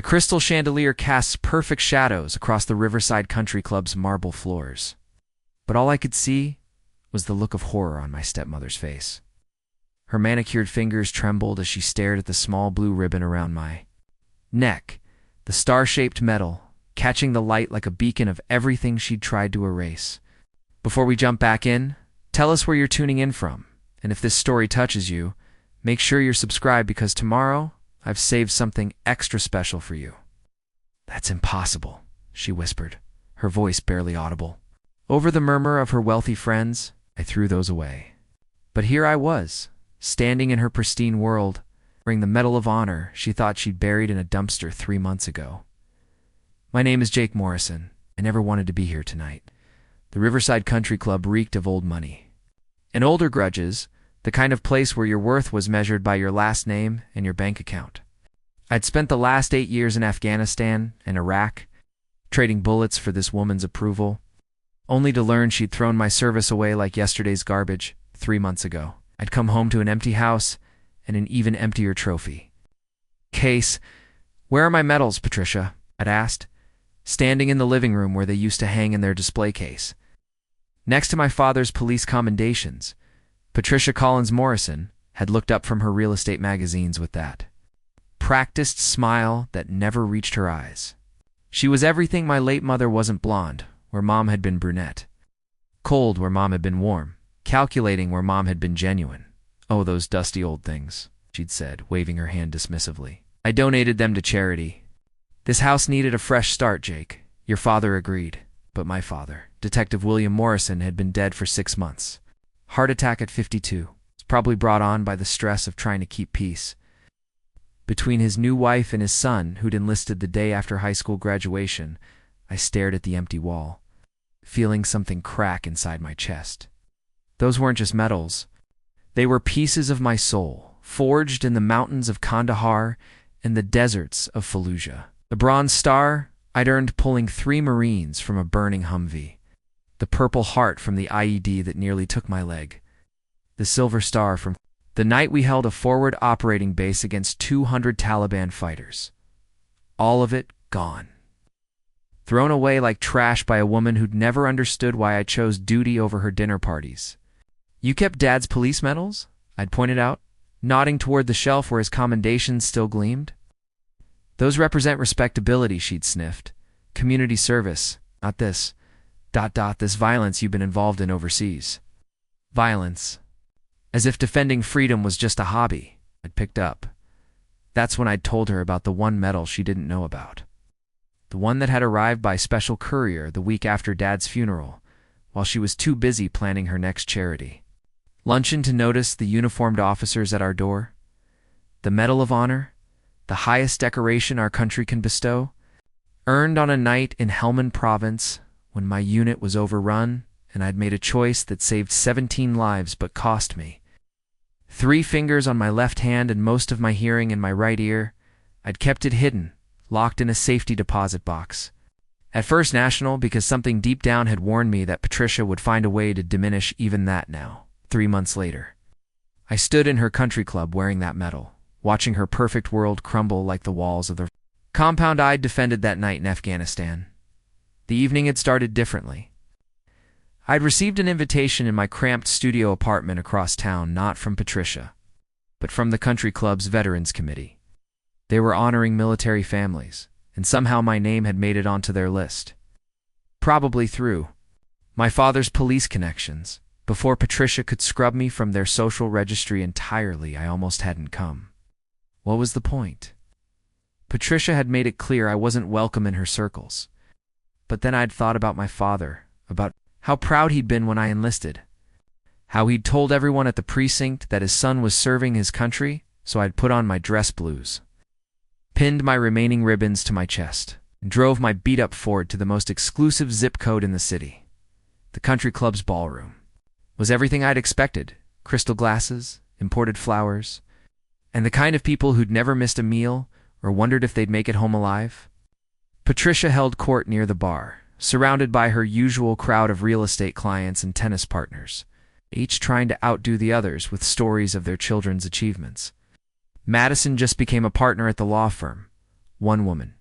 The crystal chandelier casts perfect shadows across the Riverside Country Club's marble floors. But all I could see was the look of horror on my stepmother's face. Her manicured fingers trembled as she stared at the small blue ribbon around my neck, the star-shaped metal, catching the light like a beacon of everything she'd tried to erase. Before we jump back in, tell us where you're tuning in from, and if this story touches you, make sure you're subscribed because tomorrow I've saved something extra special for you. That's impossible, she whispered, her voice barely audible. Over the murmur of her wealthy friends, I threw those away. But here I was, standing in her pristine world, wearing the Medal of Honor she thought she'd buried in a dumpster 3 months ago. My name is Jake Morrison. I never wanted to be here tonight. The Riverside Country Club reeked of old money. And older grudges, the kind of place where your worth was measured by your last name and your bank account. I'd spent the last 8 years in Afghanistan and Iraq, trading bullets for this woman's approval, only to learn she'd thrown my service away like yesterday's garbage 3 months ago. I'd come home to an empty house and an even emptier trophy case. Where are my medals, Patricia? I'd asked, standing in the living room where they used to hang in their display case. Next to my father's police commendations, Patricia Collins Morrison had looked up from her real estate magazines with that practiced smile that never reached her eyes. She was everything my late mother wasn't: blonde, where Mom had been brunette; cold, where Mom had been warm; calculating, where Mom had been genuine. Oh, those dusty old things, she'd said, waving her hand dismissively. I donated them to charity. This house needed a fresh start, Jake. Your father agreed. But my father, Detective William Morrison, had been dead for 6 months. Heart attack at 52. Was probably brought on by the stress of trying to keep peace between his new wife and his son, who'd enlisted the day after high school graduation. I stared at the empty wall, feeling something crack inside my chest. Those weren't just medals. They were pieces of my soul, forged in the mountains of Kandahar and the deserts of Fallujah. The Bronze Star I'd earned pulling 3 Marines from a burning Humvee. The Purple Heart from the IED that nearly took my leg. The Silver Star from the night we held a forward operating base against 200 Taliban fighters. All of it gone. Thrown away like trash by a woman who'd never understood why I chose duty over her dinner parties. You kept Dad's police medals? I'd pointed out, nodding toward the shelf where his commendations still gleamed. Those represent respectability, she'd sniffed. Community service, not this. This violence you've been involved in overseas. Violence. As if defending freedom was just a hobby I'd picked up. That's when I'd told her about the one medal she didn't know about. The one that had arrived by special courier the week after Dad's funeral, while she was too busy planning her next charity luncheon to notice the uniformed officers at our door. The Medal of Honor, the highest decoration our country can bestow, earned on a night in Helmand Province when my unit was overrun and I'd made a choice that saved 17 lives but cost me 3 fingers on my left hand and most of my hearing in my right ear. I'd kept it hidden, locked in a safety deposit box. At First National, because something deep down had warned me that Patricia would find a way to diminish even that now. 3 months later, I stood in her country club wearing that medal, watching her perfect world crumble like the walls of the compound I'd defended that night in Afghanistan. The evening had started differently. I'd received an invitation in my cramped studio apartment across town, not from Patricia, but from the country club's Veterans Committee. They were honoring military families, and somehow my name had made it onto their list. Probably through my father's police connections. Before Patricia could scrub me from their social registry entirely, I almost hadn't come. What was the point? Patricia had made it clear I wasn't welcome in her circles. But then I'd thought about my father, about how proud he'd been when I enlisted, how he'd told everyone at the precinct that his son was serving his country, so I'd put on my dress blues, pinned my remaining ribbons to my chest, and drove my beat-up Ford to the most exclusive zip code in the city. The country club's ballroom was everything I'd expected: crystal glasses, imported flowers, and the kind of people who'd never missed a meal or wondered if they'd make it home alive. Patricia held court near the bar, surrounded by her usual crowd of real estate clients and tennis partners, each trying to outdo the others with stories of their children's achievements. Madison just became a partner at the law firm, one woman,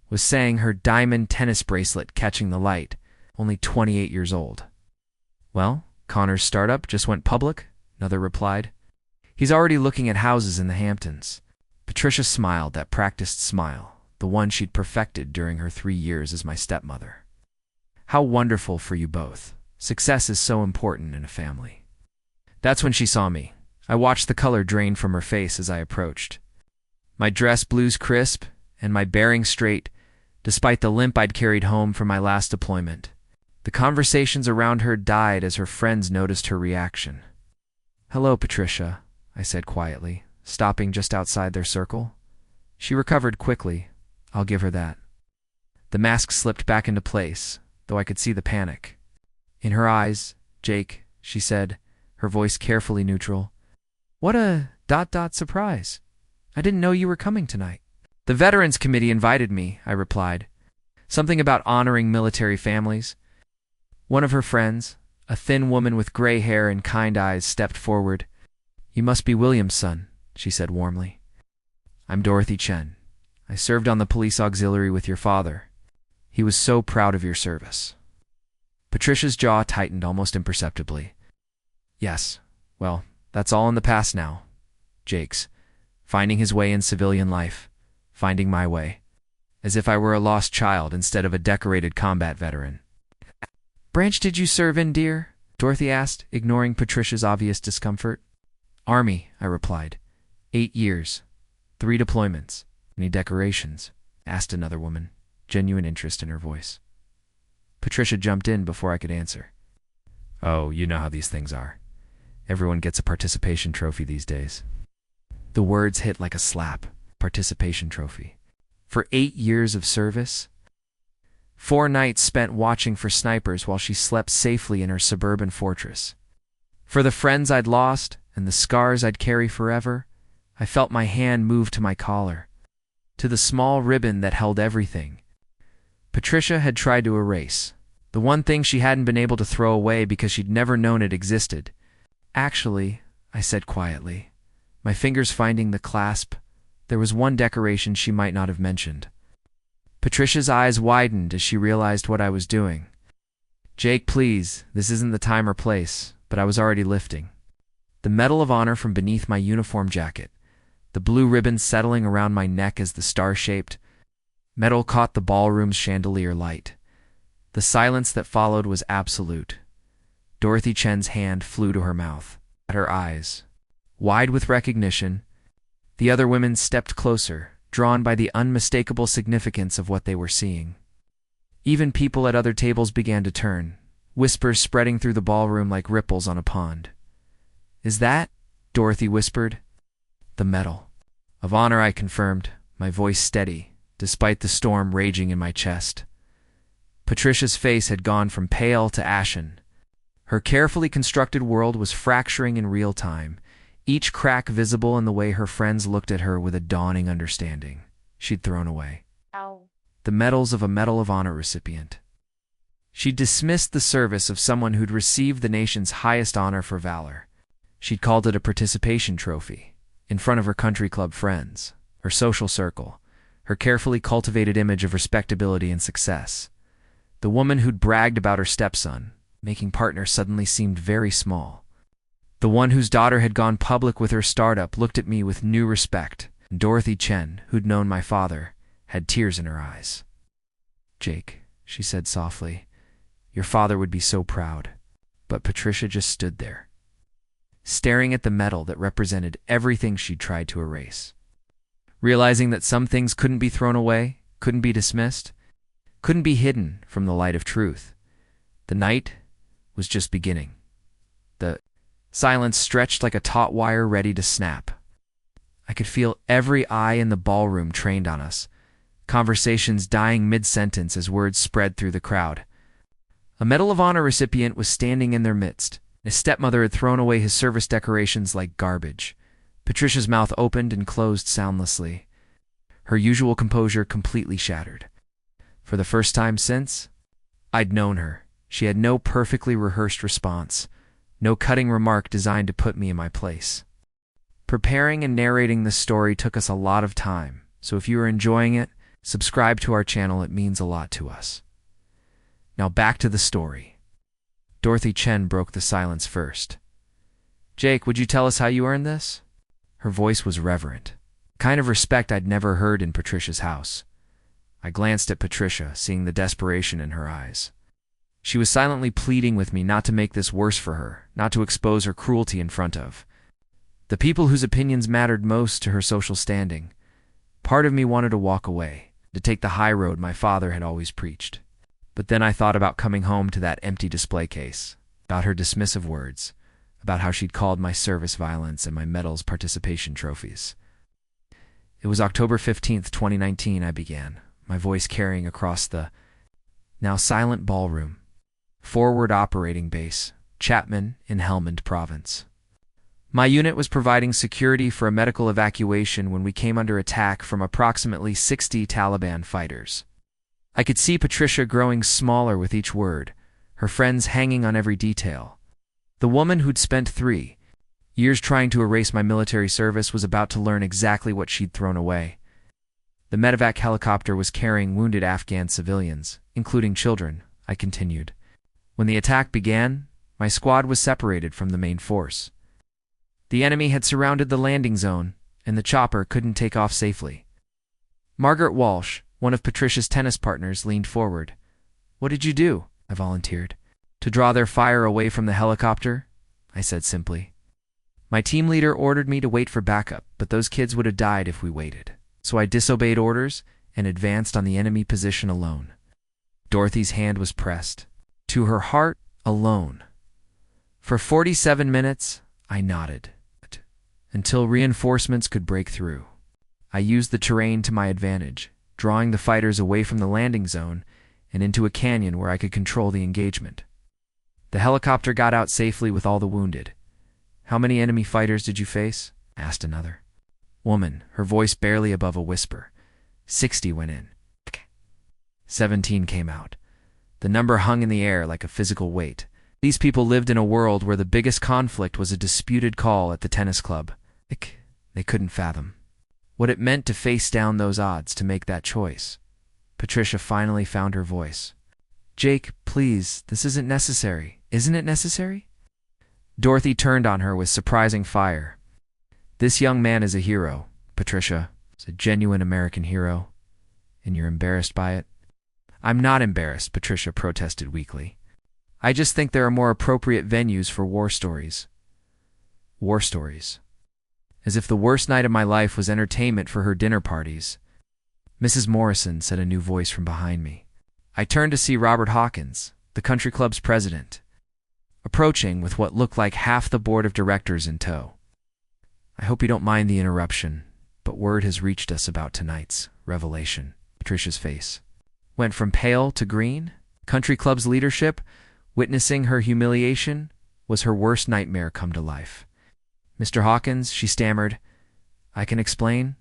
was saying, her diamond tennis bracelet catching the light, only 28 years old. Well, Connor's startup just went public, another replied. He's already looking at houses in the Hamptons. Patricia smiled, that practiced smile, the one she'd perfected during her 3 years as my stepmother. How wonderful for you both. Success is so important in a family. That's when she saw me. I watched the color drain from her face as I approached. My dress blues crisp and my bearing straight, despite the limp I'd carried home from my last deployment. The conversations around her died as her friends noticed her reaction. "Hello, Patricia," I said quietly, stopping just outside their circle. She recovered quickly. I'll give her that. The mask slipped back into place, though I could see the panic. In her eyes, "Jake," she said, her voice carefully neutral. "What a ... surprise. I didn't know you were coming tonight." "The Veterans Committee invited me," I replied. "Something about honoring military families." One of her friends, a thin woman with gray hair and kind eyes, stepped forward. "You must be William's son," she said warmly. "I'm Dorothy Chen. I served on the police auxiliary with your father. He was so proud of your service." Patricia's jaw tightened almost imperceptibly. "Yes, well, that's all in the past now. Jake's finding his way in civilian life, finding my way, as if I were a lost child instead of a decorated combat veteran." "Branch did you serve in, dear?" Dorothy asked, ignoring Patricia's obvious discomfort. "Army," I replied. 8 years, 3 deployments. "Any decorations?" asked another woman, genuine interest in her voice. Patricia jumped in before I could answer. "Oh, you know how these things are. Everyone gets a participation trophy these days." The words hit like a slap. Participation trophy. For 8 years of service? 4 nights spent watching for snipers while she slept safely in her suburban fortress. For the friends I'd lost and the scars I'd carry forever, I felt my hand move to my collar, to the small ribbon that held everything Patricia had tried to erase, the one thing she hadn't been able to throw away because she'd never known it existed. "Actually," I said quietly, my fingers finding the clasp, "there was one decoration she might not have mentioned." Patricia's eyes widened as she realized what I was doing. "Jake, please, this isn't the time or place," but I was already lifting. The Medal of Honor from beneath my uniform jacket, the blue ribbon settling around my neck as the star-shaped metal caught the ballroom's chandelier light. The silence that followed was absolute. Dorothy Chen's hand flew to her mouth, at her eyes, wide with recognition. The other women stepped closer, drawn by the unmistakable significance of what they were seeing. Even people at other tables began to turn, whispers spreading through the ballroom like ripples on a pond. "Is that?" Dorothy whispered. "The Medal of Honor," I confirmed, my voice steady, despite the storm raging in my chest. Patricia's face had gone from pale to ashen. Her carefully constructed world was fracturing in real time, each crack visible in the way her friends looked at her with a dawning understanding she'd thrown away. Ow. The medals of a Medal of Honor recipient. She'd dismissed the service of someone who'd received the nation's highest honor for valor. She'd called it a participation trophy, in front of her country club friends, her social circle, her carefully cultivated image of respectability and success. The woman who'd bragged about her stepson, making partner, suddenly seemed very small. The one whose daughter had gone public with her startup looked at me with new respect. Dorothy Chen, who'd known my father, had tears in her eyes. "Jake," she said softly, "your father would be so proud." But Patricia just stood there, staring at the medal that represented everything she'd tried to erase. Realizing that some things couldn't be thrown away, couldn't be dismissed, couldn't be hidden from the light of truth. The night was just beginning. The silence stretched like a taut wire ready to snap. I could feel every eye in the ballroom trained on us, conversations dying mid-sentence as words spread through the crowd. A Medal of Honor recipient was standing in their midst. His stepmother had thrown away his service decorations like garbage. Patricia's mouth opened and closed soundlessly, her usual composure completely shattered. For the first time since I'd known her, she had no perfectly rehearsed response, no cutting remark designed to put me in my place. Preparing and narrating this story took us a lot of time, so if you are enjoying it, Subscribe to our channel, it means a lot to us. Now back to the story. Dorothy Chen broke the silence first. Jake, would you tell us how you earned this? Her voice was reverent, kind of respect I'd never heard in Patricia's house. I glanced at Patricia, seeing the desperation in her eyes. She was silently pleading with me not to make this worse for her, not to expose her cruelty in front of the people whose opinions mattered most to her social standing. Part of me wanted to walk away, to take the high road my father had always preached. But then I thought about coming home to that empty display case, about her dismissive words, about how she'd called my service violence and my medals participation trophies. It was October 15th, 2019, I began, my voice carrying across the now silent ballroom. Forward Operating Base, Chapman in Helmand Province. My unit was providing security for a medical evacuation when we came under attack from approximately 60 Taliban fighters. I could see Patricia growing smaller with each word, her friends hanging on every detail. The woman who'd spent 3 years trying to erase my military service was about to learn exactly what she'd thrown away. The medevac helicopter was carrying wounded Afghan civilians, including children, I continued. When the attack began, my squad was separated from the main force. The enemy had surrounded the landing zone, and the chopper couldn't take off safely. Margaret Walsh, one of Patricia's tennis partners, leaned forward. What did you do? I volunteered. To draw their fire away from the helicopter, I said simply. My team leader ordered me to wait for backup, but those kids would have died if we waited. So I disobeyed orders and advanced on the enemy position alone. Dorothy's hand was pressed to her heart alone. For 47 minutes, I nodded, until reinforcements could break through. I used the terrain to my advantage, drawing the fighters away from the landing zone and into a canyon where I could control the engagement. The helicopter got out safely with all the wounded. How many enemy fighters did you face? Asked another woman, her voice barely above a whisper. 60 went in. 17 came out. The number hung in the air like a physical weight. These people lived in a world where the biggest conflict was a disputed call at the tennis club. They couldn't fathom what it meant to face down those odds, to make that choice. Patricia finally found her voice. Jake, please, this isn't necessary. Isn't it necessary? Dorothy turned on her with surprising fire. This young man is a hero, Patricia. He's a genuine American hero. And you're embarrassed by it? I'm not embarrassed, Patricia protested weakly. I just think there are more appropriate venues for war stories. War stories. As if the worst night of my life was entertainment for her dinner parties. Mrs. Morrison, said a new voice from behind me. I turned to see Robert Hawkins, the country club's president, approaching with what looked like half the board of directors in tow. I hope you don't mind the interruption, but word has reached us about tonight's revelation. Patricia's face went from pale to green. Country club's leadership, witnessing her humiliation, was her worst nightmare come to life. Mr. Hawkins, she stammered. I can explain.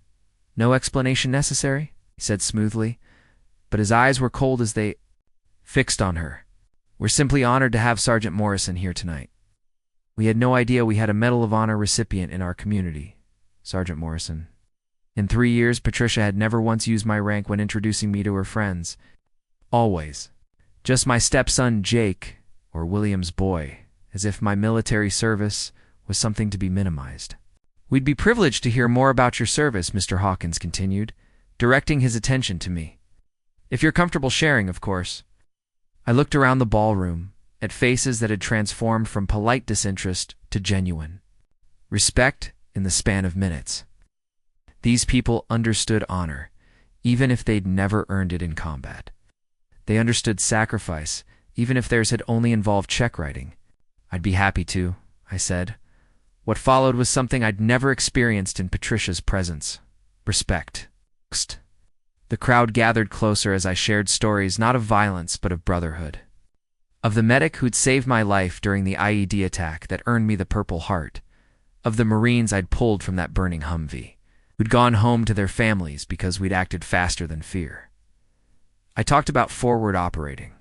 No explanation necessary, he said smoothly, but his eyes were cold as they fixed on her. We're simply honored to have Sergeant Morrison here tonight. We had no idea we had a Medal of Honor recipient in our community, Sergeant Morrison. In 3 years, Patricia had never once used my rank when introducing me to her friends. Always. Just my stepson Jake, or William's boy, as if my military service was something to be minimized. We'd be privileged to hear more about your service, Mr. Hawkins continued, directing his attention to me. If you're comfortable sharing, of course. I looked around the ballroom, at faces that had transformed from polite disinterest to genuine respect in the span of minutes. These people understood honor, even if they'd never earned it in combat. They understood sacrifice, even if theirs had only involved check writing. I'd be happy to, I said. What followed was something I'd never experienced in Patricia's presence. Respect. The crowd gathered closer as I shared stories not of violence but of brotherhood. Of the medic who'd saved my life during the IED attack that earned me the Purple Heart. Of the Marines I'd pulled from that burning Humvee, who'd gone home to their families because we'd acted faster than fear. I talked about forward operating.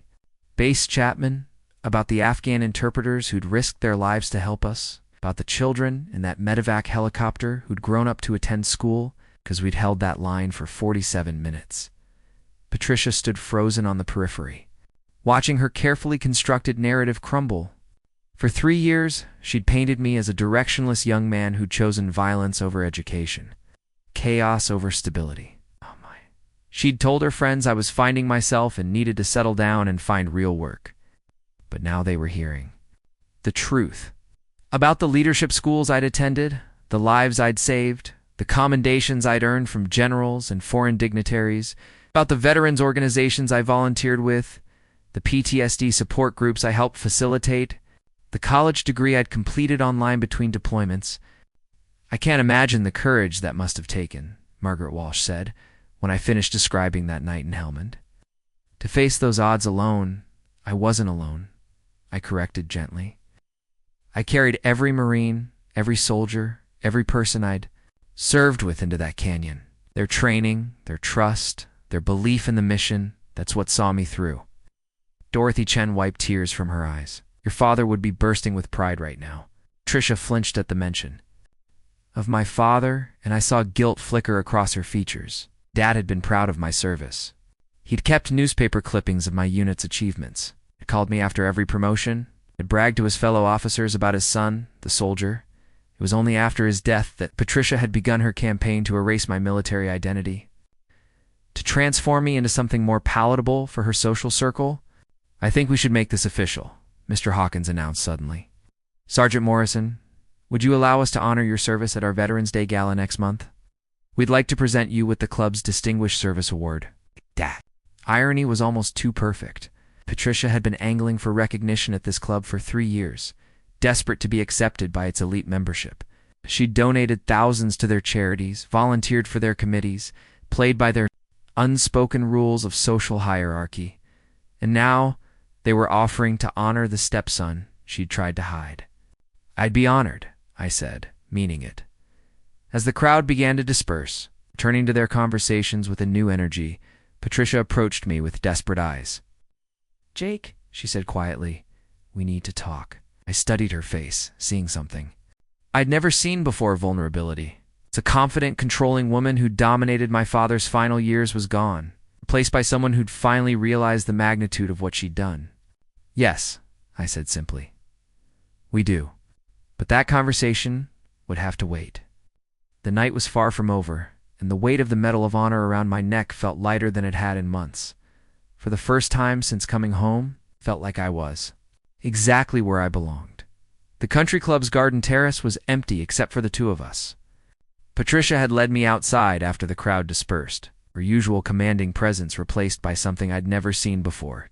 Base Chapman, about the Afghan interpreters who'd risked their lives to help us, about the children in that medevac helicopter who'd grown up to attend school because we'd held that line for 47 minutes. Patricia stood frozen on the periphery, watching her carefully constructed narrative crumble. For 3 years, she'd painted me as a directionless young man who'd chosen violence over education, chaos over stability. Oh my. She'd told her friends I was finding myself and needed to settle down and find real work. But now they were hearing the truth about the leadership schools I'd attended, the lives I'd saved, the commendations I'd earned from generals and foreign dignitaries, about the veterans organizations I volunteered with, the PTSD support groups I helped facilitate, the college degree I'd completed online between deployments. I can't imagine the courage that must have taken, Margaret Walsh said, when I finished describing that night in Helmand. To face those odds alone, I wasn't alone, I corrected gently. I carried every Marine, every soldier, every person I'd served with into that canyon. Their training, their trust, their belief in the mission, that's what saw me through. Dorothy Chen wiped tears from her eyes. Your father would be bursting with pride right now. Tricia flinched at the mention of my father, and I saw guilt flicker across her features. Dad had been proud of my service. He'd kept newspaper clippings of my unit's achievements. Had called me after every promotion. Had bragged to his fellow officers about his son, the soldier. It was only after his death that Patricia had begun her campaign to erase my military identity, to transform me into something more palatable for her social circle. I think we should make this official, Mr. Hawkins announced suddenly. Sergeant Morrison, would you allow us to honor your service at our Veterans Day Gala next month? We'd like to present you with the club's Distinguished Service Award. That irony was almost too perfect. Patricia had been angling for recognition at this club for 3 years, desperate to be accepted by its elite membership. She'd donated thousands to their charities, volunteered for their committees, played by their unspoken rules of social hierarchy, and now they were offering to honor the stepson she'd tried to hide. I'd be honored, I said, meaning it. As the crowd began to disperse, turning to their conversations with a new energy, Patricia approached me with desperate eyes. Jake, she said quietly, we need to talk. I studied her face, seeing something I'd never seen before. Vulnerability. The confident, controlling woman who dominated my father's final years was gone, replaced by someone who'd finally realized the magnitude of what she'd done. Yes, I said simply. We do. But that conversation would have to wait. The night was far from over, and the weight of the Medal of Honor around my neck felt lighter than it had in months. For the first time since coming home, felt like I was exactly where I belonged. The country club's garden terrace was empty except for the two of us. Patricia had led me outside after the crowd dispersed, her usual commanding presence replaced by something I'd never seen before.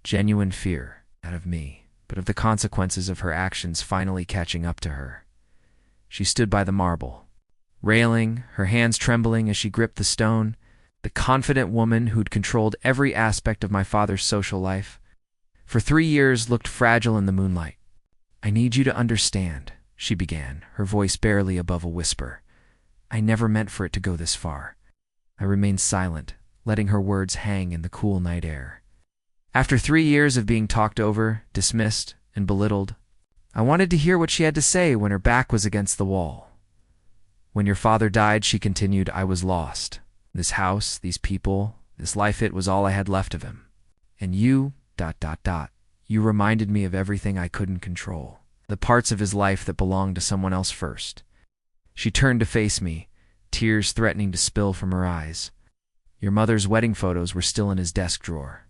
Genuine fear, not of me, but of the consequences of her actions finally catching up to her. She stood by the marble, railing, her hands trembling as she gripped the stone, the confident woman who'd controlled every aspect of my father's social life. For 3 years looked fragile in the moonlight. I need you to understand, she began, her voice barely above a whisper. I never meant for it to go this far. I remained silent, letting her words hang in the cool night air. After 3 years of being talked over, dismissed, and belittled, I wanted to hear what she had to say when her back was against the wall. When your father died, she continued, I was lost. This house, these people, this life, it was all I had left of him. And you, ... you reminded me of everything I couldn't control, the parts of his life that belonged to someone else first. She turned to face me, tears threatening to spill from her eyes. Your mother's wedding photos were still in his desk drawer.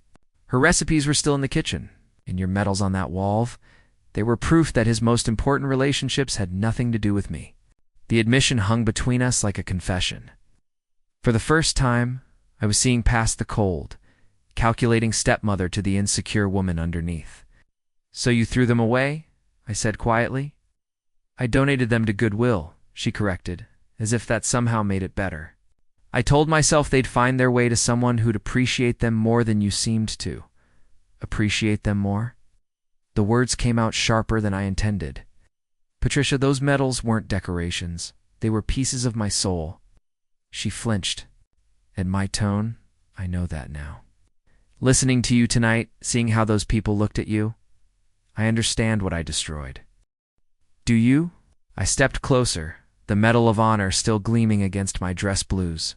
Her recipes were still in the kitchen, and your medals on that wall, they were proof that his most important relationships had nothing to do with me. The admission hung between us like a confession. For the first time, I was seeing past the cold, calculating stepmother to the insecure woman underneath. So you threw them away? I said quietly. I donated them to Goodwill, she corrected, as if that somehow made it better. I told myself they'd find their way to someone who'd appreciate them more than you seemed to. Appreciate them more? The words came out sharper than I intended. Patricia, those medals weren't decorations. They were pieces of my soul. She flinched. At my tone, I know that now. Listening to you tonight, seeing how those people looked at you, I understand what I destroyed. Do you? I stepped closer, the Medal of Honor still gleaming against my dress blues.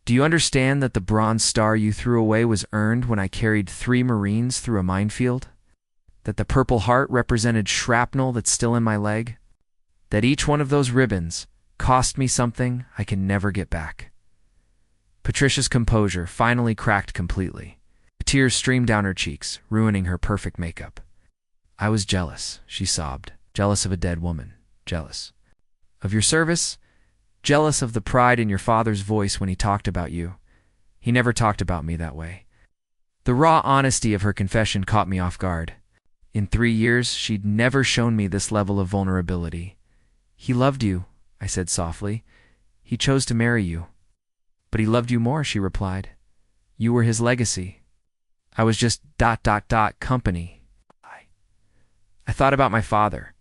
Do you understand that the bronze star you threw away was earned when I carried 3 Marines through a minefield? That the Purple Heart represented shrapnel that's still in my leg? That each one of those ribbons cost me something I can never get back?" Patricia's composure finally cracked completely. Tears streamed down her cheeks, ruining her perfect makeup. "I was jealous," she sobbed. "Jealous of a dead woman. Jealous of your service. Jealous of the pride in your father's voice when he talked about you. He never talked about me that way." The raw honesty of her confession caught me off guard. In 3 years, she'd never shown me this level of vulnerability. "He loved you," I said softly. "He chose to marry you." "But he loved you more," she replied. "You were his legacy. I was just ... company." I thought about my father,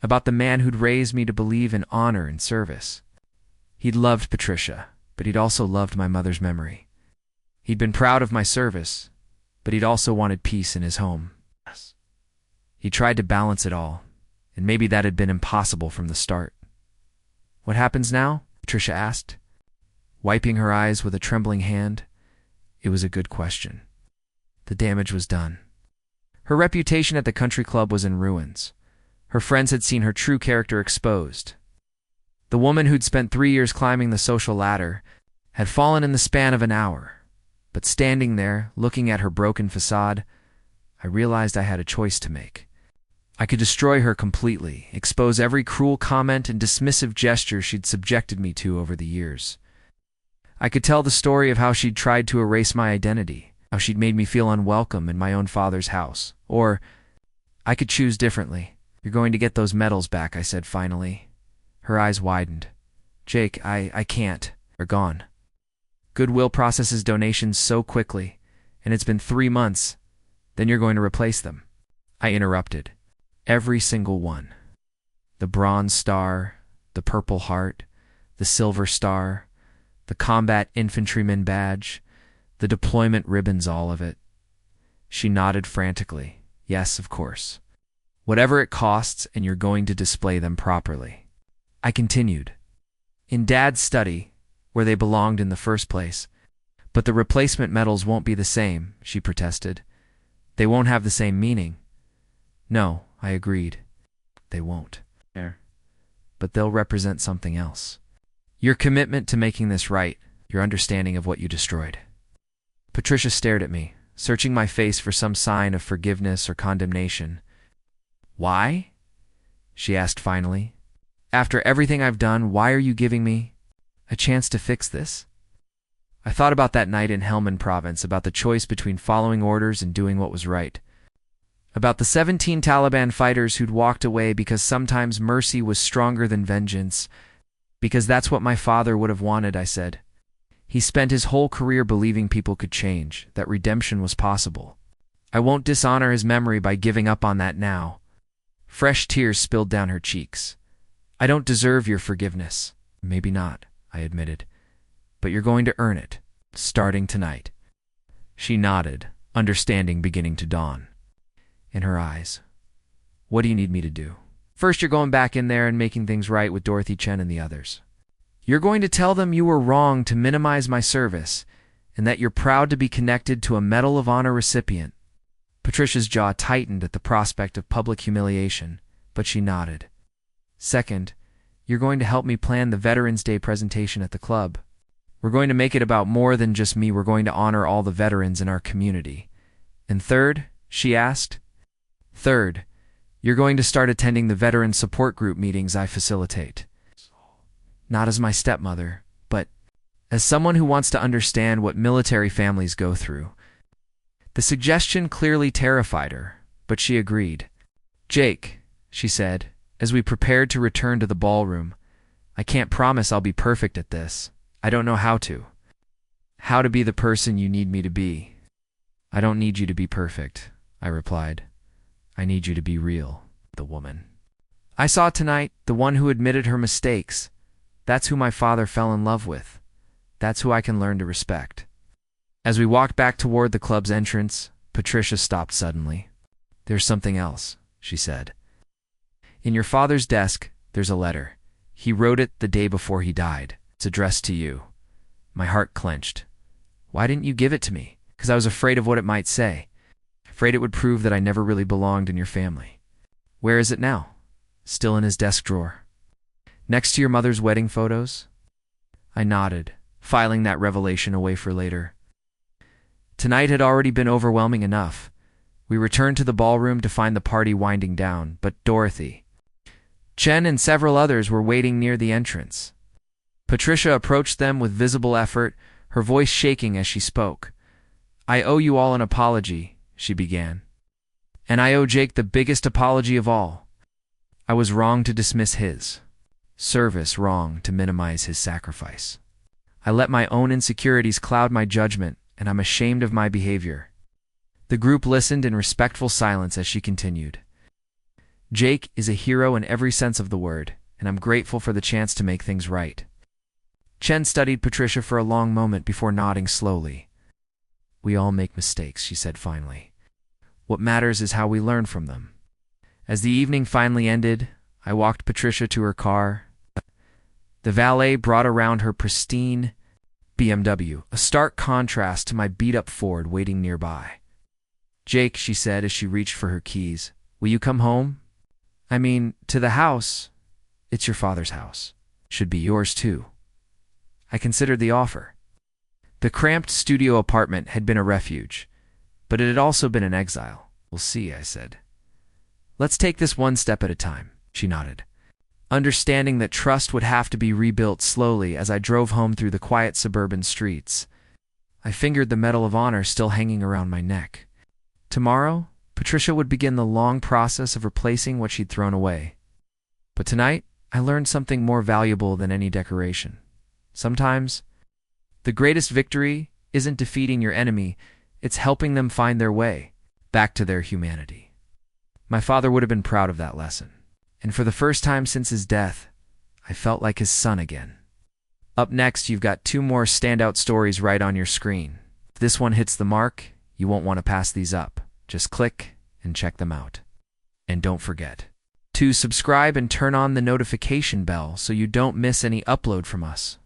about the man who'd raised me to believe in honor and service. He'd loved Patricia, but he'd also loved my mother's memory. He'd been proud of my service, but he'd also wanted peace in his home. He tried to balance it all, and maybe that had been impossible from the start. "What happens now?" Patricia asked, wiping her eyes with a trembling hand. It was a good question. The damage was done. Her reputation at the country club was in ruins. Her friends had seen her true character exposed. The woman who'd spent 3 years climbing the social ladder had fallen in the span of an hour. But standing there, looking at her broken facade, I realized I had a choice to make. I could destroy her completely, expose every cruel comment and dismissive gesture she'd subjected me to over the years. I could tell the story of how she'd tried to erase my identity, how she'd made me feel unwelcome in my own father's house. Or I could choose differently. "You're going to get those medals back," I said finally. Her eyes widened. "Jake, I can't. They're gone. Goodwill processes donations so quickly, and it's been 3 months. Then you're going to replace them." I interrupted. "Every single one. The Bronze Star, the Purple Heart, the Silver Star, the Combat Infantryman Badge, the deployment ribbons, all of it." She nodded frantically. "Yes, of course. Whatever it costs, and you're going to display them properly." I continued. "In Dad's study, where they belonged in the first place. But the replacement medals won't be the same," she protested. "They won't have the same meaning." "No," I agreed. "They won't. But they'll represent something else. Your commitment to making this right, your understanding of what you destroyed." Patricia stared at me, searching my face for some sign of forgiveness or condemnation. "Why?" she asked finally. "After everything I've done, why are you giving me a chance to fix this?" I thought about that night in Helmand Province, about the choice between following orders and doing what was right. About the 17 Taliban fighters who'd walked away because sometimes mercy was stronger than vengeance. "Because that's what my father would have wanted," I said. "He spent his whole career believing people could change, that redemption was possible. I won't dishonor his memory by giving up on that now." Fresh tears spilled down her cheeks. "I don't deserve your forgiveness." "Maybe not," I admitted. "But you're going to earn it, starting tonight." She nodded, understanding beginning to dawn in her eyes. "What do you need me to do?" "First, you're going back in there and making things right with Dorothy Chen and the others. You're going to tell them you were wrong to minimize my service, and that you're proud to be connected to a Medal of Honor recipient." Patricia's jaw tightened at the prospect of public humiliation, but she nodded. "Second, you're going to help me plan the Veterans Day presentation at the club. We're going to make it about more than just me. We're going to honor all the veterans in our community." "And third?" she asked. "Third, you're going to start attending the veteran support group meetings I facilitate. Not as my stepmother, but as someone who wants to understand what military families go through." The suggestion clearly terrified her, but she agreed. "Jake," she said, as we prepared to return to the ballroom, "I can't promise I'll be perfect at this. I don't know how to. How to be the person you need me to be." "I don't need you to be perfect," I replied. "I need you to be real." The woman I saw tonight, the one who admitted her mistakes, that's who my father fell in love with. That's who I can learn to respect. As we walked back toward the club's entrance, Patricia stopped suddenly. "There's something else," she said. "In your father's desk, there's a letter. He wrote it the day before he died. It's addressed to you. My heart clenched. Why didn't you give it to me? Because I was afraid of what it might say. Afraid it would prove that I never really belonged in your family. Where is it now? Still in his desk drawer. Next to your mother's wedding photos? I nodded, filing that revelation away for later. Tonight had already been overwhelming enough. We returned to the ballroom to find the party winding down, but Dorothy, Chen, and several others were waiting near the entrance. Patricia approached them with visible effort, her voice shaking as she spoke. I owe you all an apology, she began. And I owe Jake the biggest apology of all. I was wrong to dismiss his service, wrong to minimize his sacrifice. I let my own insecurities cloud my judgment, and I'm ashamed of my behavior. The group listened in respectful silence as she continued. Jake is a hero in every sense of the word, and I'm grateful for the chance to make things right. Chen studied Patricia for a long moment before nodding slowly. We all make mistakes, she said finally. What matters is how we learn from them. As the evening finally ended, I walked Patricia to her car. The valet brought around her pristine BMW, a stark contrast to my beat-up Ford waiting nearby. Jake, she said as she reached for her keys, will you come home? I mean, to the house. It's your father's house. Should be yours too. I considered the offer. The cramped studio apartment had been a refuge, but it had also been an exile. We'll see, I said. Let's take this one step at a time, she nodded, understanding that trust would have to be rebuilt slowly. As I drove home through the quiet suburban streets, I fingered the Medal of Honor still hanging around my neck. Tomorrow, Patricia would begin the long process of replacing what she'd thrown away. But tonight, I learned something more valuable than any decoration. Sometimes, the greatest victory isn't defeating your enemy, it's helping them find their way back to their humanity. My father would have been proud of that lesson. And for the first time since his death, I felt like his son again. Up next, you've got 2 more standout stories right on your screen. If this one hits the mark, you won't want to pass these up. Just click and check them out. And don't forget to subscribe and turn on the notification bell so you don't miss any upload from us.